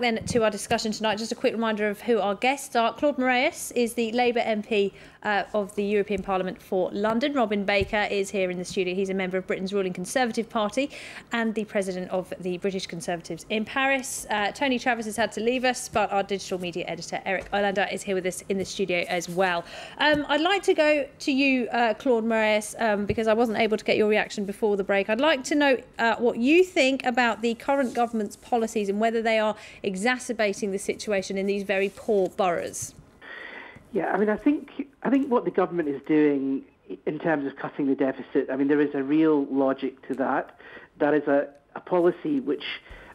then to our discussion tonight. Just a quick reminder of who our guests are. Claude Moraes is the Labour MP of the European Parliament for London. Robin Baker is here in the studio. He's a member of Britain's ruling Conservative Party and the president of the British Conservatives in Paris. Tony Travers has had to leave us, but our digital media editor, Eric Olander, is here with us in the studio as well. I'd like to go to you, Claude Moraes, because I wasn't able to get your reaction before the break. I'd like to know what you think about the current government's policies and whether they are exacerbating the situation in these very poor boroughs. Yeah, I mean, I think what the government is doing in terms of cutting the deficit, I mean, there is a real logic to that. That is a policy which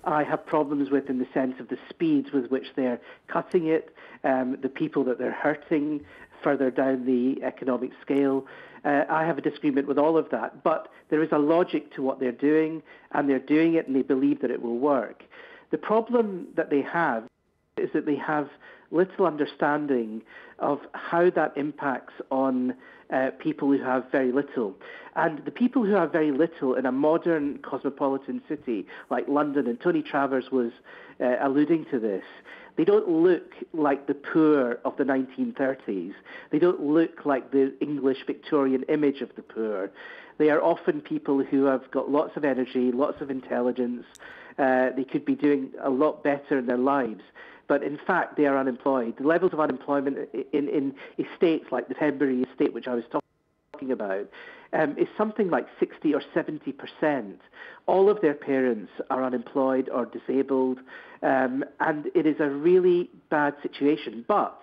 I have problems with in the sense of the speed with which they're cutting it, the people that they're hurting further down the economic scale. I have a disagreement with all of that, but there is a logic to what they're doing, and they're doing it and they believe that it will work. The problem that they have is that they have little understanding of how that impacts on people who have very little. And the people who have very little in a modern cosmopolitan city like London, and Tony Travers was alluding to this, they don't look like the poor of the 1930s. They don't look like the English Victorian image of the poor. They are often people who have got lots of energy, lots of intelligence. They could be doing a lot better in their lives. But in fact, they are unemployed. The levels of unemployment in estates like the Pembury estate, which I was talking about, is something like 60 or 70%. All of their parents are unemployed or disabled, and it is a really bad situation. But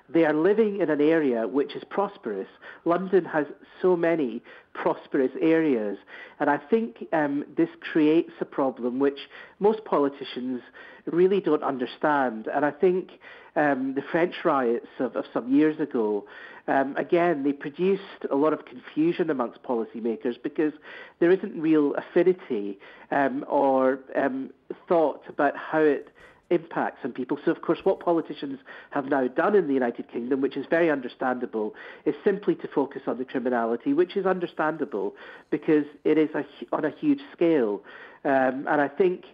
they are living in an area which is prosperous. London has so many prosperous areas, and I think this creates a problem which most politicians really don't understand. And I think the French riots of some years ago, again, they produced a lot of confusion amongst policymakers because there isn't real affinity or thought about how it impacts on people. So, of course, what politicians have now done in the United Kingdom, which is very understandable, is simply to focus on the criminality, which is understandable because it is on a huge scale. And I think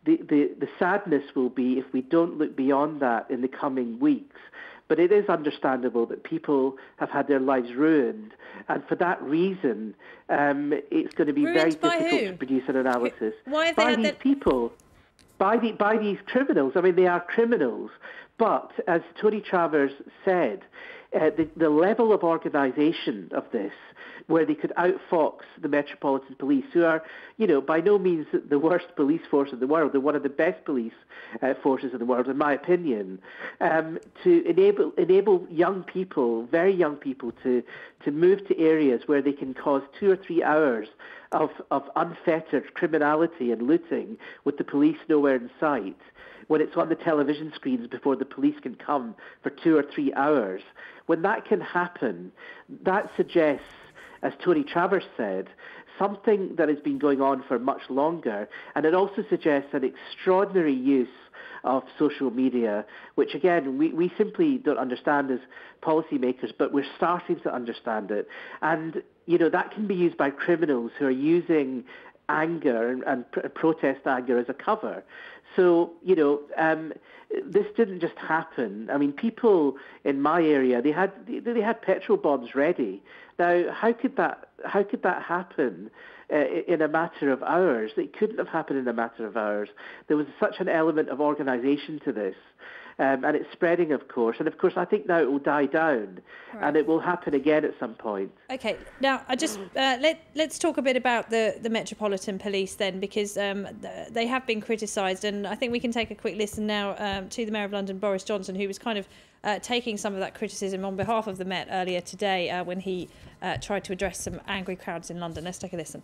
the sadness will be if we don't look beyond that in the coming weeks. But it is understandable that people have had their lives ruined. And for that reason, it's going to be very difficult to produce an analysis. Why have they had these people? By these criminals. I mean, they are criminals. But as Tony Travers said, the level of organisation of this, where they could outfox the Metropolitan Police, who are, by no means the worst police force in the world. They're one of the best police forces in the world, in my opinion, to enable young people, very young people, to move to areas where they can cause 2 or 3 hours of unfettered criminality and looting with the police nowhere in sight, when it's on the television screens before the police can come for 2 or 3 hours. When that can happen, that suggests, as Tony Travers said, something that has been going on for much longer, and it also suggests an extraordinary use of social media, which again we simply don't understand as policymakers, but we're starting to understand it. And that can be used by criminals who are using anger and protest anger as a cover. So, this didn't just happen. I mean, people in my area, they had petrol bombs ready. Now, how could that happen in a matter of hours? It couldn't have happened in a matter of hours. There was such an element of organisation to this. And it's spreading, of course. And, of course, I think now it will die down, right, and it will happen again at some point. OK. Now, I just let's talk a bit about the Metropolitan Police then, because they have been criticised. And I think we can take a quick listen now to the Mayor of London, Boris Johnson, who was kind of taking some of that criticism on behalf of the Met earlier today when he tried to address some angry crowds in London. Let's take a listen.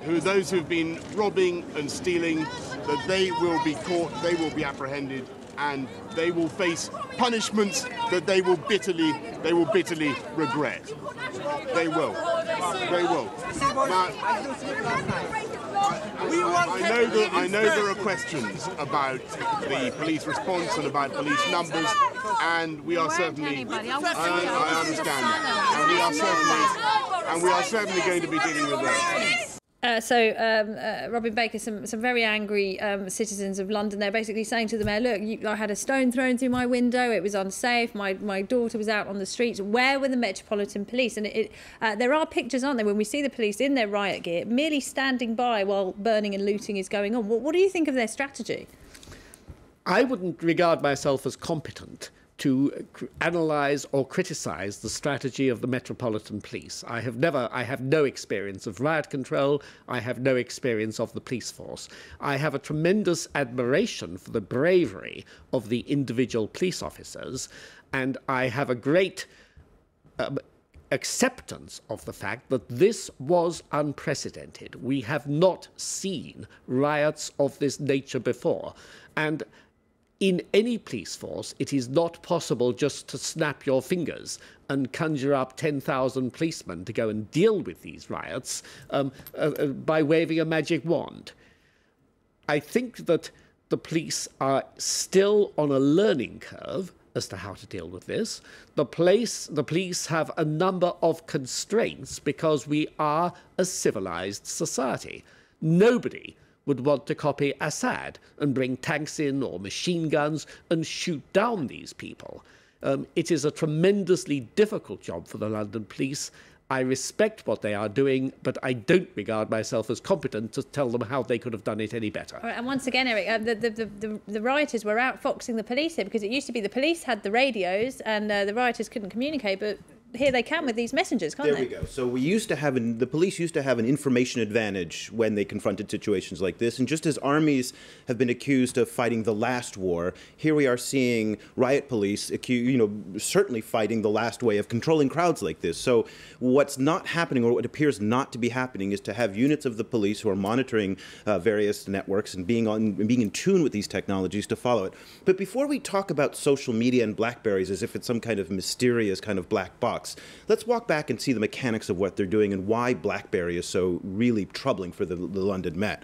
Who are those who have been robbing and stealing, that they will be caught, they will be apprehended, and they will face punishments that they will bitterly regret. They will. They will. Now, I know there are questions about the police response and about police numbers, and we are certainly, I understand that, and we are certainly going to be dealing with that. Robin Baker, some very angry citizens of London, they're basically saying to the mayor, look, I had a stone thrown through my window, it was unsafe, my daughter was out on the streets, where were the Metropolitan Police? And there are pictures, aren't there, when we see the police in their riot gear, merely standing by while burning and looting is going on. What do you think of their strategy? I wouldn't regard myself as competent to analyse or criticise the strategy of the Metropolitan Police. I have no experience of riot control. I have no experience of the police force. I have a tremendous admiration for the bravery of the individual police officers, and I have a great acceptance of the fact that this was unprecedented. We have not seen riots of this nature before, and in any police force, it is not possible just to snap your fingers and conjure up 10,000 policemen to go and deal with these riots by waving a magic wand. I think that the police are still on a learning curve as to how to deal with this. The police have a number of constraints because we are a civilized society. Nobody would want to copy Assad and bring tanks in or machine guns and shoot down these people. It is a tremendously difficult job for the London police. I respect what they are doing, but I don't regard myself as competent to tell them how they could have done it any better. All right, and once again, Eric, the rioters were outfoxing the police here, because it used to be the police had the radios and the rioters couldn't communicate, but here they can with these messengers, can't they? There we go. So the police used to have an information advantage when they confronted situations like this. And just as armies have been accused of fighting the last war, here we are seeing riot police certainly fighting the last way of controlling crowds like this. So what's not happening, or what appears not to be happening, is to have units of the police who are monitoring various networks and being in tune with these technologies to follow it. But before we talk about social media and BlackBerries as if it's some kind of mysterious kind of black box, let's walk back and see the mechanics of what they're doing and why BlackBerry is so really troubling for the London Met.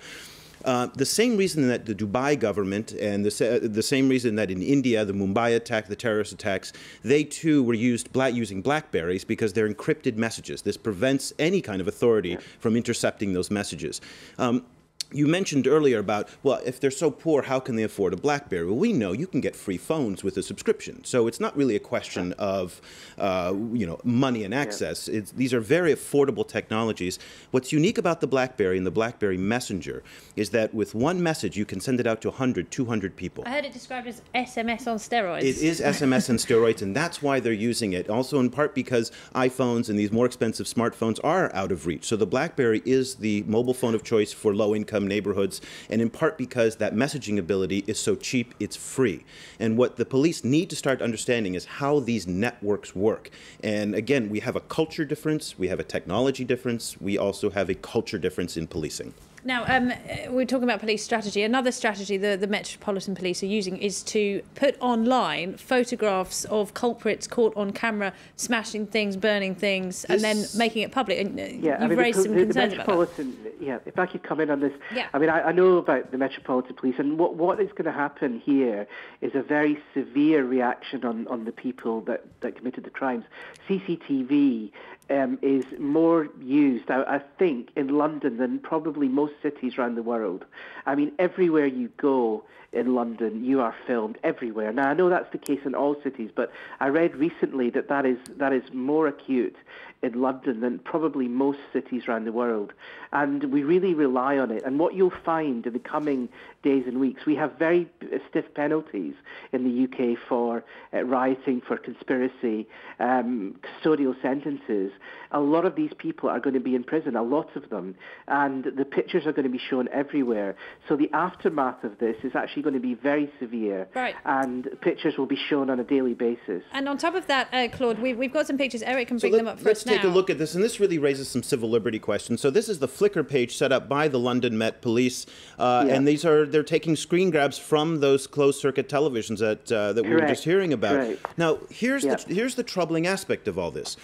The same reason that the Dubai government and the same reason that in India, the Mumbai attack, the terrorist attacks, they too were using BlackBerries because they're encrypted messages. This prevents any kind of authority from intercepting those messages. You mentioned earlier about, well, if they're so poor, how can they afford a BlackBerry? Well, we know you can get free phones with a subscription. So it's not really a question of, money and access. These are very affordable technologies. What's unique about the BlackBerry and the BlackBerry Messenger is that with one message, you can send it out to 100, 200 people. I heard it described as SMS on steroids. It is SMS on steroids, and that's why they're using it. Also, in part because iPhones and these more expensive smartphones are out of reach. So the BlackBerry is the mobile phone of choice for low-income neighborhoods, and in part because that messaging ability is so cheap, it's free. And what the police need to start understanding is how these networks work. And again, we have a culture difference, we have a technology difference, we also have a culture difference in policing. Now, we're talking about police strategy. Another strategy the Metropolitan Police are using is to put online photographs of culprits caught on camera smashing things, burning things, and then making it public. And you've raised some concerns about that. Yeah, if I could come in on this. Yeah. I mean, I know about the Metropolitan Police, and what is going to happen here is a very severe reaction on the people that committed the crimes. CCTV is more used, I think, in London than probably most cities around the world. I mean, everywhere you go in London, you are filmed everywhere. Now, I know that's the case in all cities, but I read recently that is more acute in London than probably most cities around the world. And we really rely on it. And what you'll find in the coming days and weeks, we have very stiff penalties in the UK for rioting, for conspiracy, custodial sentences. A lot of these people are going to be in prison, a lot of them, and the pictures are going to be shown everywhere. So the aftermath of this is actually going to be very severe, right, and pictures will be shown on a daily basis. And on top of that, Claude, we've got some pictures. Eric can bring them up for us now. Let's take a look at this, and this really raises some civil liberty questions. So this is the Flickr page set up by the London Met Police, and they're taking screen grabs from those closed-circuit televisions that we were just hearing about. Correct. Now, here's the troubling aspect of all this.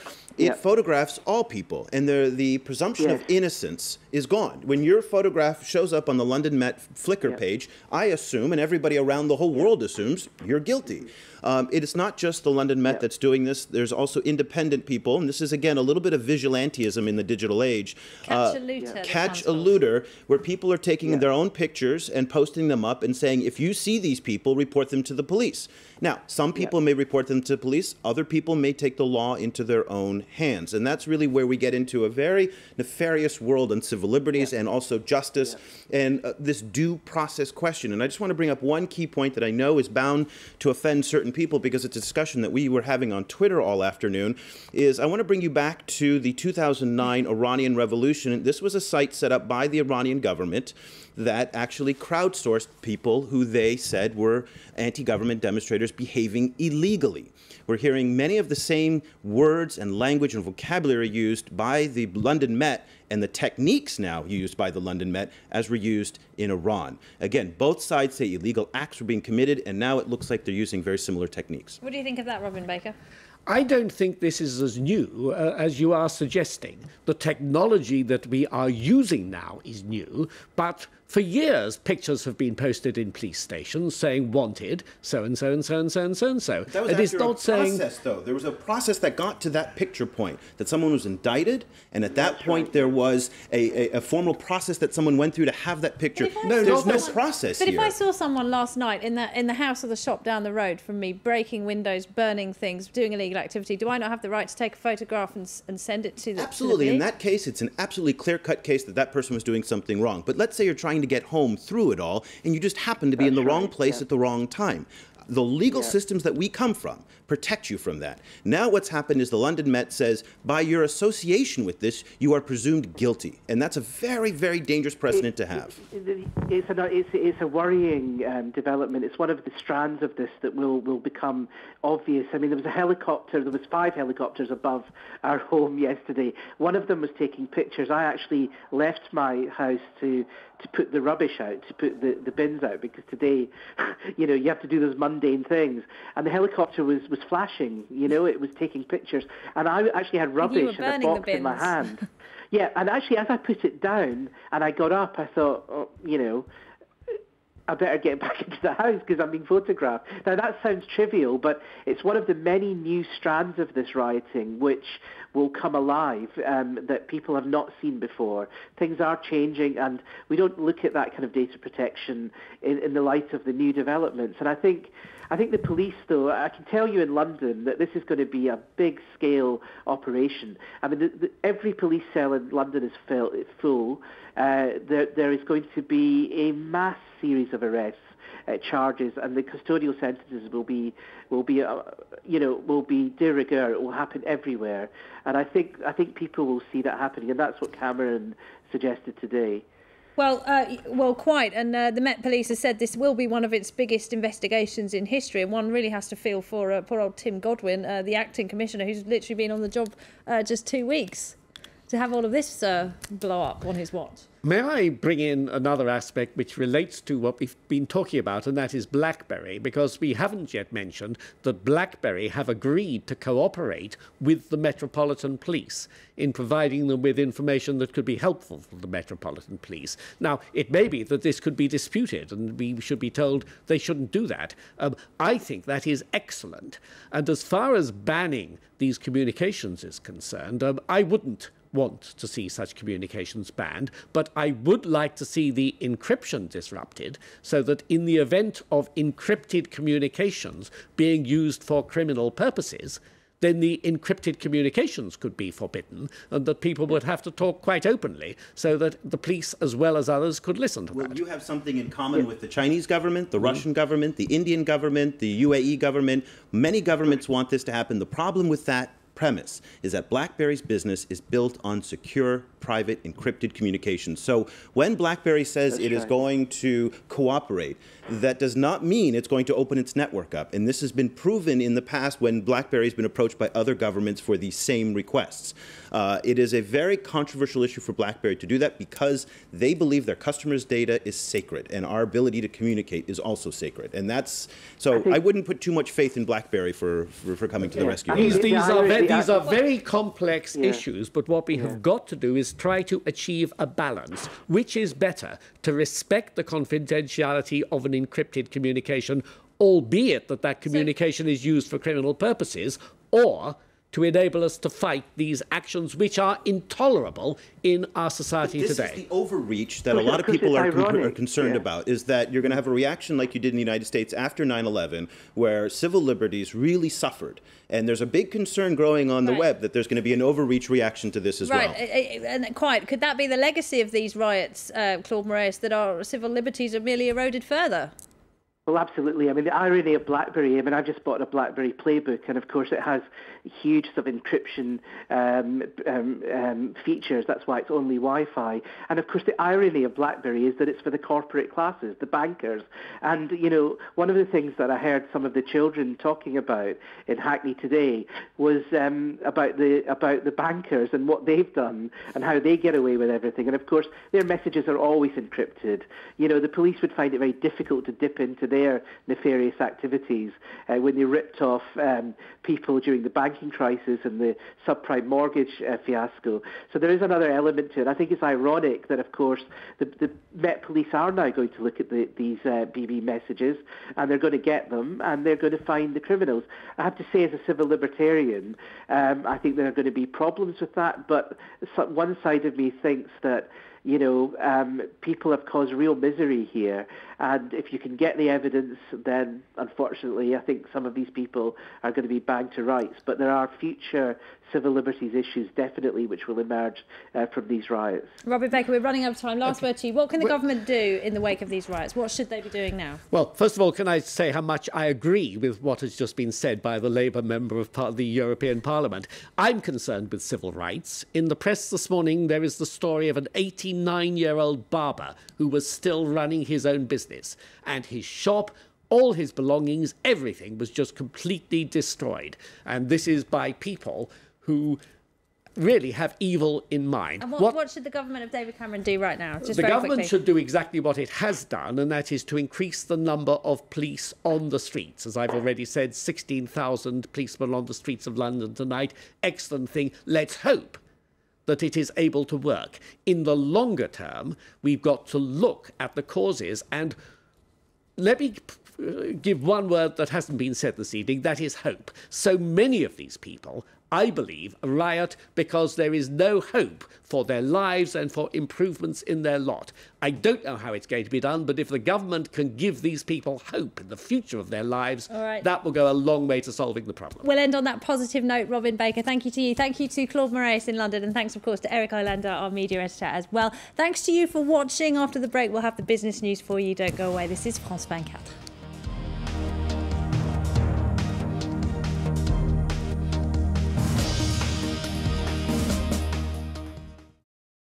photographs all people, and the presumption of innocence is gone. When your photograph shows up on the London Met Flickr page, I assume, and everybody around the whole world assumes, you're guilty. It is not just the London Met that's doing this. There's also independent people, and this is, again, a little bit of vigilantism in the digital age. Catch a looter. Catch a looter, where people are taking their own pictures and posting them up and saying, if you see these people, report them to the police. Now, some people may report them to police. Other people may take the law into their own hands. And that's really where we get into a very nefarious world on civil liberties and also justice and this due process question. And I just want to bring up one key point that I know is bound to offend certain people, because it's a discussion that we were having on Twitter all afternoon, is I want to bring you back to the 2009 Iranian Revolution. This was a site set up by the Iranian government that actually crowdsourced people who they said were anti-government demonstrators behaving illegally. We're hearing many of the same words and language and vocabulary used by the London Met and the techniques now used by the London Met as were used in Iran. Again, both sides say illegal acts were being committed, and now it looks like they're using very similar techniques. What do you think of that, Robin Baker? I don't think this is as new as you are suggesting. The technology that we are using now is new, but for years, pictures have been posted in police stations saying wanted so-and-so and so-and-so and so-and-so. That was after a process, though. There was a process that got to that picture point, that someone was indicted, and at that point there was a formal process that someone went through to have that picture. No, there's no process here. But if I saw someone last night in the house of the shop down the road from me, breaking windows, burning things, doing illegal activity, do I not have the right to take a photograph and send it to the Absolutely. In that case, it's an absolutely clear-cut case that that person was doing something wrong. But let's say you're trying to get home through it all, and you just happen to be in the wrong place at the wrong time. The legal systems that we come from protect you from that. Now what's happened is the London Met says, by your association with this, you are presumed guilty. And that's a very, very dangerous precedent to have. It's a worrying development. It's one of the strands of this that will become obvious. I mean, there was a helicopter, there was 5 helicopters above our home yesterday. One of them was taking pictures. I actually left my house to put the rubbish out, to put the bins out, because today, you know, you have to do those mundane things. And the helicopter was flashing, you know, it was taking pictures. And I actually had rubbish in a box in my hand. Yeah, and actually as I put it down and I got up, I thought, oh, you know, I better get back into the house because I'm being photographed. Now, that sounds trivial, but it's one of the many new strands of this rioting which will come alive that people have not seen before. Things are changing, and we don't look at that kind of data protection in the light of the new developments. And I think the police, though, I can tell you in London that this is going to be a big-scale operation. I mean, every police cell in London is full. There is going to be a mass series of arrests, charges, and the custodial sentences will be de rigueur. It will happen everywhere, and I think people will see that happening, and that's what Cameron suggested today. Well, quite. And the Met Police has said this will be one of its biggest investigations in history. And one really has to feel for poor old Tim Godwin, the acting commissioner, who's literally been on the job just 2 weeks, to have all of this blow up on his watch. May I bring in another aspect which relates to what we've been talking about, and that is BlackBerry, because we haven't yet mentioned that BlackBerry have agreed to cooperate with the Metropolitan Police in providing them with information that could be helpful for the Metropolitan Police. Now, it may be that this could be disputed, and we should be told they shouldn't do that. I think that is excellent. And as far as banning these communications is concerned, I wouldn't want to see such communications banned, but I would like to see the encryption disrupted so that in the event of encrypted communications being used for criminal purposes, then the encrypted communications could be forbidden, and that people would have to talk quite openly so that the police as well as others could listen to that. You have something in common with the Chinese government, the Russian government, the Indian government, the UAE government. Many governments want this to happen. The problem with that premise is that BlackBerry's business is built on secure, private, encrypted communications. So when BlackBerry says it is going to cooperate, that does not mean it's going to open its network up. And this has been proven in the past when BlackBerry's been approached by other governments for these same requests. It is a very controversial issue for BlackBerry to do that because they believe their customers' data is sacred, and our ability to communicate is also sacred. And that's so I wouldn't put too much faith in BlackBerry for coming to the rescue. These are these are very complex issues, but what we have got to do is try to achieve a balance. Which is better, to respect the confidentiality of an encrypted communication, albeit that communication is used for criminal purposes, or to enable us to fight these actions which are intolerable in our society today? This is the overreach that a lot of people are concerned about, is that you're going to have a reaction like you did in the United States after 9/11, where civil liberties really suffered. And there's a big concern growing on the web that there's going to be an overreach reaction to this as well. And could that be the legacy of these riots, Claude Moraes, that our civil liberties are merely eroded further? Well, absolutely. I mean, the irony of BlackBerry, I mean, I've just bought a BlackBerry Playbook, and of course it has huge sort of encryption features. That's why it's only Wi-Fi. And of course, the irony of BlackBerry is that it's for the corporate classes, the bankers. And, you know, one of the things that I heard some of the children talking about in Hackney today was about the bankers and what they've done and how they get away with everything. And of course, their messages are always encrypted. You know, the police would find it very difficult to dip into their nefarious activities when they ripped off people during the banking crisis and the subprime mortgage fiasco. So there is another element to it. I think it's ironic that, of course, the Met Police are now going to look at these BB messages, and they're going to get them, and they're going to find the criminals. I have to say, as a civil libertarian, I think there are going to be problems with that, but one side of me thinks that, you know, people have caused real misery here. And if you can get the evidence, then unfortunately, I think some of these people are going to be bagged to rights. But there are future civil liberties issues, definitely, which will emerge from these riots. Robin Baker, we're running out of time. Last word to you. What can the government do in the wake of these riots? What should they be doing now? Well, first of all, can I say how much I agree with what has just been said by the Labour member of the European Parliament? I'm concerned with civil rights. In the press this morning, there is the story of an 89-year-old barber who was still running his own business, and his shop, all his belongings, everything was just completely destroyed. And this is by people who really have evil in mind. And what should the government of David Cameron do right now? Just the government should do exactly what it has done, and that is to increase the number of police on the streets. As I've already said, 16,000 policemen on the streets of London tonight. Excellent thing. Let's hope that it is able to work. In the longer term, we've got to look at the causes, and let me give one word that hasn't been said this evening, that is hope. So many of these people, I believe, riot because there is no hope for their lives and for improvements in their lot. I don't know how it's going to be done, but if the government can give these people hope in the future of their lives, that will go a long way to solving the problem. We'll end on that positive note, Robin Baker. Thank you to you. Thank you to Claude Moraes in London, and thanks, of course, to Eric Islander, our media editor, as well. Thanks to you for watching. After the break, we'll have the business news for you. Don't go away. This is France 24.